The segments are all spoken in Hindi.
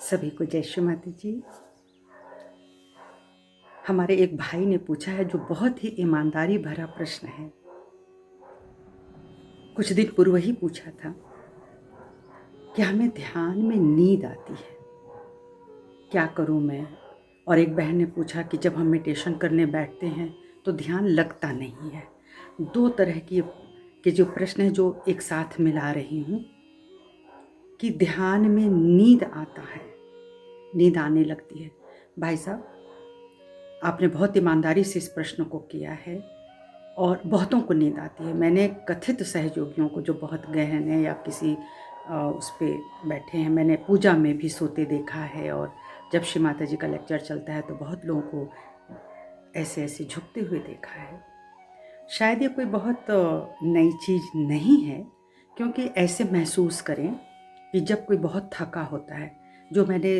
सभी को जय श्री माता जी। हमारे एक भाई ने पूछा है जो बहुत ही ईमानदारी भरा प्रश्न है। कुछ दिन पूर्व ही पूछा था कि हमें ध्यान में नींद आती है, क्या करूं मैं। और एक बहन ने पूछा कि जब हम मेडिटेशन करने बैठते हैं तो ध्यान लगता नहीं है। दो तरह के जो प्रश्न है जो एक साथ मिला रही हूँ कि ध्यान में नींद आता है, नींद आने लगती है। भाई साहब, आपने बहुत ईमानदारी से इस प्रश्न को किया है और बहुतों को नींद आती है। मैंने कथित सहयोगियों को जो बहुत गहन है या किसी उस पे बैठे हैं, मैंने पूजा में भी सोते देखा है। और जब श्री माता जी का लेक्चर चलता है तो बहुत लोगों को ऐसे ऐसे झुकते हुए देखा है। शायद ये कोई बहुत नई चीज़ नहीं है, क्योंकि ऐसे महसूस करें कि जब कोई बहुत थका होता है, जो मैंने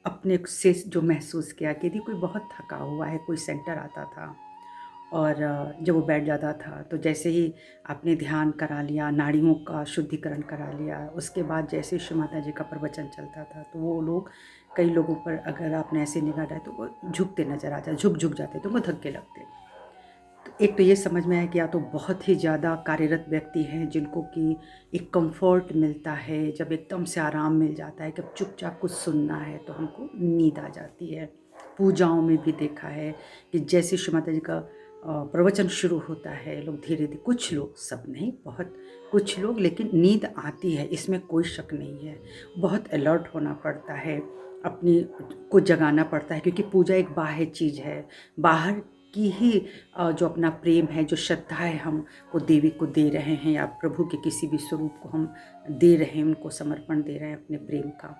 अपने से जो महसूस किया कि यदि कोई बहुत थका हुआ है, कोई सेंटर आता था और जब वो बैठ जाता था तो जैसे ही आपने ध्यान करा लिया, नाड़ियों का शुद्धिकरण करा लिया, उसके बाद जैसे श्री माता जी का प्रवचन चलता था तो वो लोग, कई लोगों पर अगर आपने ऐसे निगाह डाली तो वो झुकते नज़र आ जाते, झुक जाते, तो वो धक्के लगते। तो एक तो ये समझ में आया कि या तो बहुत ही ज़्यादा कार्यरत व्यक्ति हैं जिनको कि एक कंफर्ट मिलता है, जब एकदम से आराम मिल जाता है, जब चुपचाप कुछ सुनना है तो हमको नींद आ जाती है। पूजाओं में भी देखा है कि जैसे श्री माता जी का प्रवचन शुरू होता है, लोग धीरे धीरे, कुछ लोग, सब नहीं, बहुत कुछ लोग, लेकिन नींद आती है, इसमें कोई शक नहीं है। बहुत अलर्ट होना पड़ता है, अपनी को जगाना पड़ता है, क्योंकि पूजा एक बाह्य चीज़ है, बाहर की ही जो अपना प्रेम है, जो श्रद्धा है, हम वो देवी को दे रहे हैं या प्रभु के किसी भी स्वरूप को हम दे रहे हैं, उनको समर्पण दे रहे हैं अपने प्रेम का,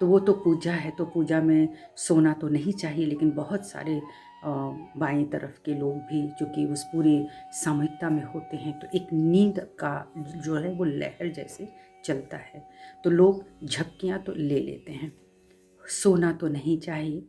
तो वो तो पूजा है। तो पूजा में सोना तो नहीं चाहिए, लेकिन बहुत सारे बाईं तरफ के लोग भी जो कि उस पूरी सामूहिकता में होते हैं, तो एक नींद का जो है वो लहर जैसे चलता है, तो लोग झपकियाँ तो ले लेते हैं। सोना तो नहीं चाहिए।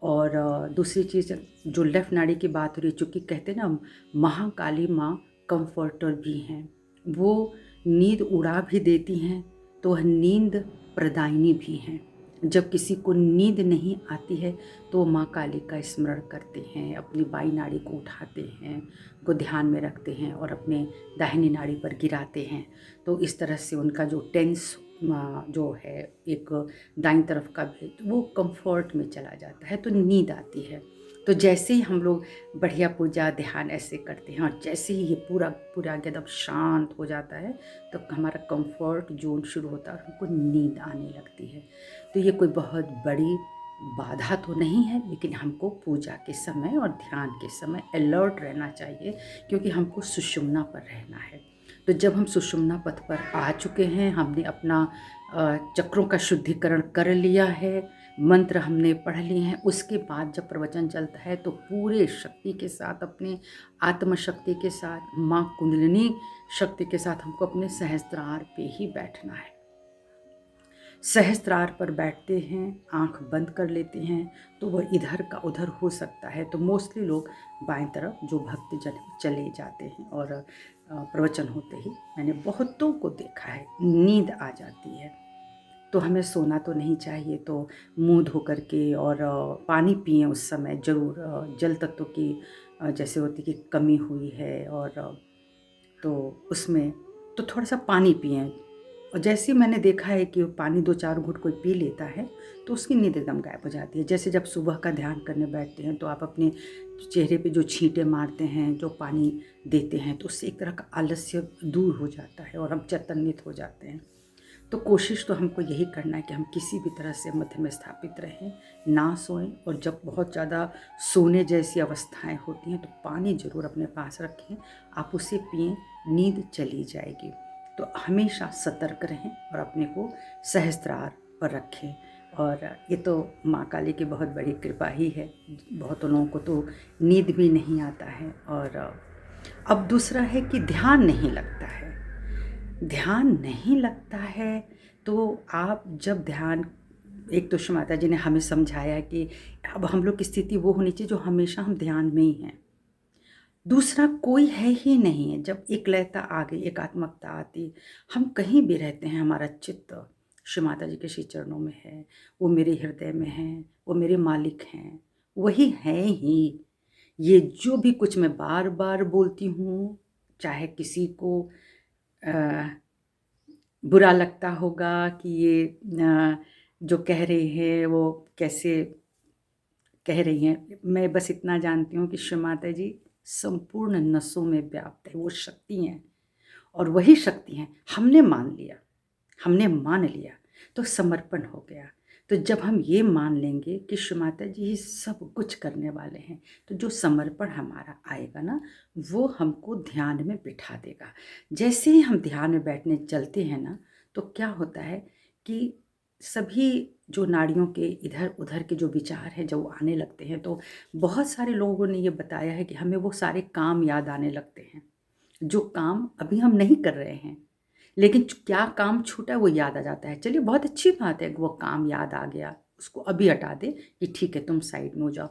और दूसरी चीज़, जो लेफ्ट नाड़ी की बात हो रही है, चूँकि कहते हैं ना, महाकाली माँ कंफर्टर भी हैं, वो नींद उड़ा भी देती हैं, तो वह नींद प्रदायिनी भी हैं। जब किसी को नींद नहीं आती है तो माँ काली का स्मरण करते हैं, अपनी बाई नाड़ी को उठाते हैं, को ध्यान में रखते हैं और अपने दाहिनी नाड़ी पर गिराते हैं। तो इस तरह से उनका जो टेंस जो है एक दाईं तरफ का भी, तो वो कंफर्ट में चला जाता है, तो नींद आती है। तो जैसे ही हम लोग बढ़िया पूजा ध्यान ऐसे करते हैं और जैसे ही ये पूरा पूरा एकदम शांत हो जाता है, तो हमारा कंफर्ट जोन शुरू होता है और हमको नींद आने लगती है। तो ये कोई बहुत बड़ी बाधा तो नहीं है, लेकिन हमको पूजा के समय और ध्यान के समय अलर्ट रहना चाहिए, क्योंकि हमको सुषुम्ना पर रहना है। तो जब हम सुषुम्ना पथ पर आ चुके हैं, हमने अपना चक्रों का शुद्धिकरण कर लिया है, मंत्र हमने पढ़ लिए हैं, उसके बाद जब प्रवचन चलता है तो पूरे शक्ति के साथ, अपने आत्मशक्ति के साथ, माँ कुंडलिनी शक्ति के साथ हमको अपने सहस्त्रार पे ही बैठना है। सहस्त्रार पर बैठते हैं, आंख बंद कर लेते हैं, तो वह इधर का उधर हो सकता है। तो मोस्टली लोग बाएं तरफ जो भक्तजन चले जाते हैं और प्रवचन होते ही मैंने बहुतों को देखा है, नींद आ जाती है। तो हमें सोना तो नहीं चाहिए, तो मुंह धो करके और पानी पिएं। उस समय ज़रूर जल तत्व की जैसे होती कि कमी हुई है, और तो उसमें तो थोड़ा सा पानी पिएं। और जैसे ही मैंने देखा है कि पानी 2-4 घूंट कोई पी लेता है तो उसकी नींद एकदम गायब हो जाती है। जैसे जब सुबह का ध्यान करने बैठते हैं तो आप अपने चेहरे पे जो छींटे मारते हैं, जो पानी देते हैं, तो उससे एक तरह का आलस्य दूर हो जाता है और हम चैतन्यित हो जाते हैं। तो कोशिश तो हमको यही करना है कि हम किसी भी तरह से मध्य में स्थापित रहें, ना सोएं, और जब बहुत ज़्यादा सोने जैसी अवस्थाएं होती हैं तो पानी ज़रूर अपने पास रखें, आप उसे पिएं, नींद चली जाएगी। तो हमेशा सतर्क रहें और अपने को सहस्त्रार पर रखें। और ये तो माँ काली की बहुत बड़ी कृपा ही है, बहुत लोगों को तो नींद भी नहीं आता है। और अब दूसरा है कि ध्यान नहीं लगता है। ध्यान नहीं लगता है तो आप जब ध्यान, एक तो श्री माता जी ने हमें समझाया कि अब हम लोग की स्थिति वो होनी चाहिए जो हमेशा हम ध्यान में ही हैं, दूसरा कोई है ही नहीं है। जब एक लयता आ गई, एकात्मकता आती, हम कहीं भी रहते हैं, हमारा चित्त श्री माता जी के श्री चरणों में है, वो मेरे हृदय में हैं, वो मेरे मालिक हैं, वही हैं ही। ये जो भी कुछ मैं बार बार बोलती हूँ, चाहे किसी को अ, बुरा लगता होगा कि ये जो कह रही है वो कैसे कह रही हैं, मैं बस इतना जानती हूँ कि श्री माता जी संपूर्ण नसों में व्याप्त है, वो शक्ति हैं और वही शक्ति हैं। हमने मान लिया तो समर्पण हो गया। तो जब हम ये मान लेंगे कि श्री माता जी ही सब कुछ करने वाले हैं, तो जो समर्पण हमारा आएगा ना, वो हमको ध्यान में बिठा देगा। जैसे ही हम ध्यान में बैठने चलते हैं ना, तो क्या होता है कि सभी जो नाड़ियों के इधर उधर के जो विचार हैं जब वो आने लगते हैं, तो बहुत सारे लोगों ने ये बताया है कि हमें वो सारे काम याद आने लगते हैं जो काम अभी हम नहीं कर रहे हैं, लेकिन क्या काम छूटा है वो याद आ जाता है। चलिए, बहुत अच्छी बात है कि वो काम याद आ गया, उसको अभी हटा दे कि ठीक है तुम साइड में हो जाओ।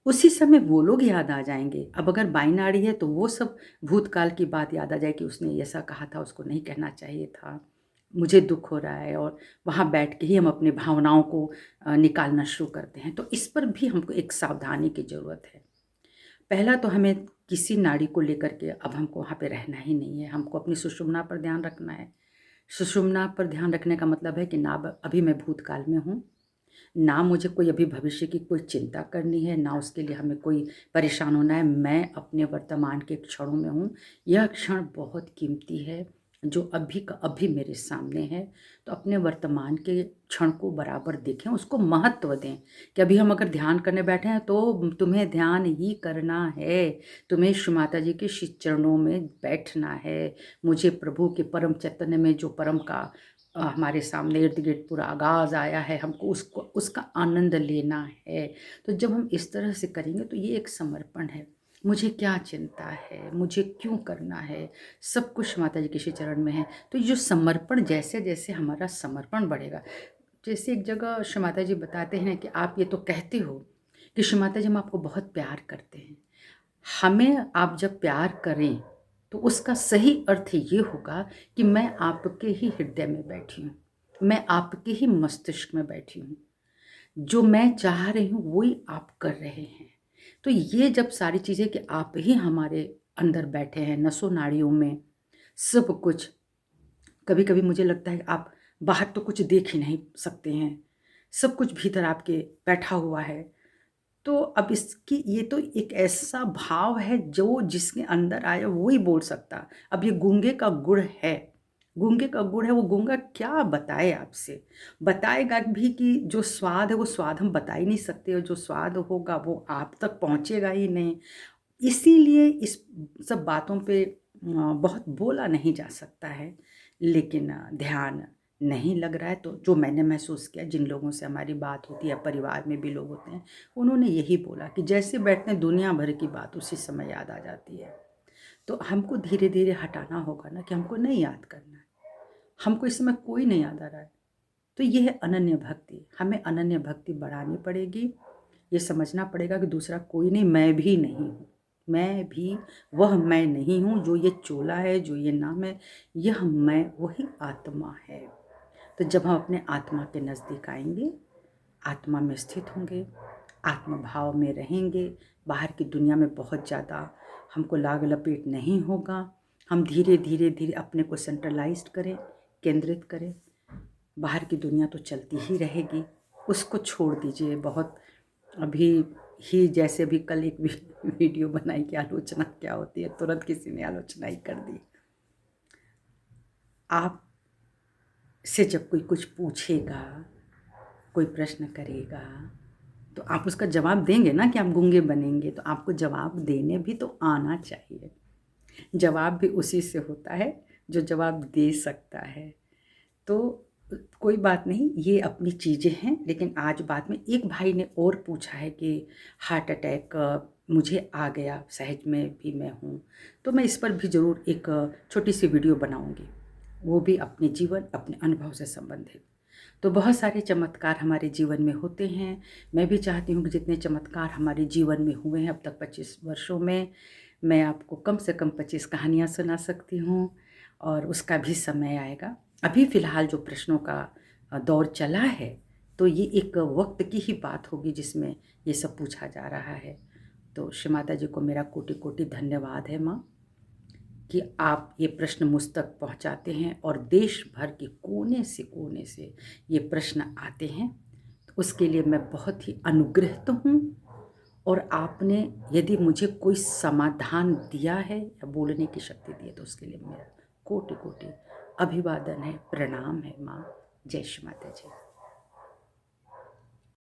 उसी समय वो लोग याद आ जाएंगे। अब अगर बाइनारी है तो वो सब भूतकाल की बात याद आ जाए कि उसने ऐसा कहा था, उसको नहीं कहना चाहिए था, मुझे दुख हो रहा है, और वहाँ बैठ के ही हम अपनी भावनाओं को निकालना शुरू करते हैं। तो इस पर भी हमको एक सावधानी की ज़रूरत है। पहला तो हमें किसी नाड़ी को लेकर के अब हमको वहाँ पे रहना ही नहीं है, हमको अपनी सुषुम्ना पर ध्यान रखना है। सुषुम्ना पर ध्यान रखने का मतलब है कि ना अभी मैं भूतकाल में हूँ, ना मुझे कोई अभी भविष्य की कोई चिंता करनी है, ना उसके लिए हमें कोई परेशान होना है। मैं अपने वर्तमान के क्षणों में हूँ। यह क्षण बहुत कीमती है जो अभी का अभी मेरे सामने है। तो अपने वर्तमान के क्षण को बराबर देखें, उसको महत्व दें कि अभी हम अगर ध्यान करने बैठे हैं तो तुम्हें ध्यान ही करना है, तुम्हें श्री माता जी के श्री चरणों में बैठना है। मुझे प्रभु के परम चैतन्य में जो परम का हमारे सामने इर्द गिर्द पूरा आगाज़ आया है, हमको उसको उसका आनंद लेना है। तो जब हम इस तरह से करेंगे तो ये एक समर्पण है। मुझे क्या चिंता है, मुझे क्यों करना है, सब कुछ माता जी के श्री चरण में है। तो ये जो समर्पण, जैसे जैसे हमारा समर्पण बढ़ेगा, जैसे एक जगह श्री माता जी बताते हैं कि आप ये तो कहते हो कि श्री माता जी हम आपको बहुत प्यार करते हैं। हमें आप जब प्यार करें तो उसका सही अर्थ ये होगा कि मैं आपके ही हृदय में बैठी हूँ, मैं आपके ही मस्तिष्क में बैठी हूँ, जो मैं चाह रही हूँ वही आप कर रहे हैं। तो ये जब सारी चीज़ें कि आप ही हमारे अंदर बैठे हैं, नसों नाड़ियों में सब कुछ। कभी कभी मुझे लगता है कि आप बाहर तो कुछ देख ही नहीं सकते हैं, सब कुछ भीतर आपके बैठा हुआ है। तो अब इसकी ये तो एक ऐसा भाव है जो जिसके अंदर आया वो ही बोल सकता। अब ये गूंगे का गुड़ है, गूंगे का गुड़ है, वो गूंगा क्या बताए आपसे, बताएगा भी कि जो स्वाद है वो स्वाद हम बता ही नहीं सकते, और जो स्वाद होगा वो आप तक पहुंचेगा ही नहीं। इसीलिए इस सब बातों पे बहुत बोला नहीं जा सकता है। लेकिन ध्यान नहीं लग रहा है तो जो मैंने महसूस किया, जिन लोगों से हमारी बात होती है, परिवार में भी लोग होते हैं, उन्होंने यही बोला कि जैसे बैठते हैं दुनिया भर की बात उसी समय याद आ जाती है। तो हमको धीरे धीरे हटाना होगा ना कि हमको नहीं याद करना है, हमको इस समय कोई नहीं याद आ रहा है। तो ये है अनन्य भक्ति, हमें अनन्य भक्ति बढ़ानी पड़ेगी। ये समझना पड़ेगा कि दूसरा कोई नहीं, मैं भी नहीं हूँ, मैं भी वह मैं नहीं हूँ जो ये चोला है, जो ये नाम है, यह मैं वही आत्मा है। तो जब हम अपने आत्मा के नज़दीक आएंगे, आत्मा में स्थित होंगे, आत्म भाव में रहेंगे, बाहर की दुनिया में बहुत ज़्यादा हमको लाग लपेट नहीं होगा। हम धीरे धीरे धीरे अपने को सेंट्रलाइज्ड करें, केंद्रित करें। बाहर की दुनिया तो चलती ही रहेगी, उसको छोड़ दीजिए। बहुत अभी ही जैसे अभी कल एक वीडियो बनाई कि आलोचना क्या होती है, तुरंत किसी ने आलोचना ही कर दी। आप से जब कोई कुछ पूछेगा, कोई प्रश्न करेगा, तो आप उसका जवाब देंगे ना कि आप गूंगे बनेंगे, तो आपको जवाब देने भी तो आना चाहिए। जवाब भी उसी से होता है जो जवाब दे सकता है। तो कोई बात नहीं, ये अपनी चीज़ें हैं। लेकिन आज बात में एक भाई ने और पूछा है कि हार्ट अटैक मुझे आ गया, सहज में भी मैं हूँ, तो मैं इस पर भी ज़रूर एक छोटी सी वीडियो बनाऊँगी, वो भी अपने जीवन अपने अनुभव से संबंधित। तो बहुत सारे चमत्कार हमारे जीवन में होते हैं। मैं भी चाहती हूँ कि जितने चमत्कार हमारे जीवन में हुए हैं अब तक 25 वर्षों में, मैं आपको कम से कम 25 कहानियाँ सुना सकती हूँ, और उसका भी समय आएगा। अभी फ़िलहाल जो प्रश्नों का दौर चला है तो ये एक वक्त की ही बात होगी जिसमें ये सब पूछा जा रहा है। तो श्री माता जी को मेरा कोटि कोटि धन्यवाद है माँ कि आप ये प्रश्न मुझ तक पहुँचाते हैं और देश भर के कोने से ये प्रश्न आते हैं। तो उसके लिए मैं बहुत ही अनुग्रहित हूँ और आपने यदि मुझे कोई समाधान दिया है या बोलने की शक्ति दी है तो उसके लिए मेरा कोटि कोटि अभिवादन है, प्रणाम है माँ। जय श्री माता जी।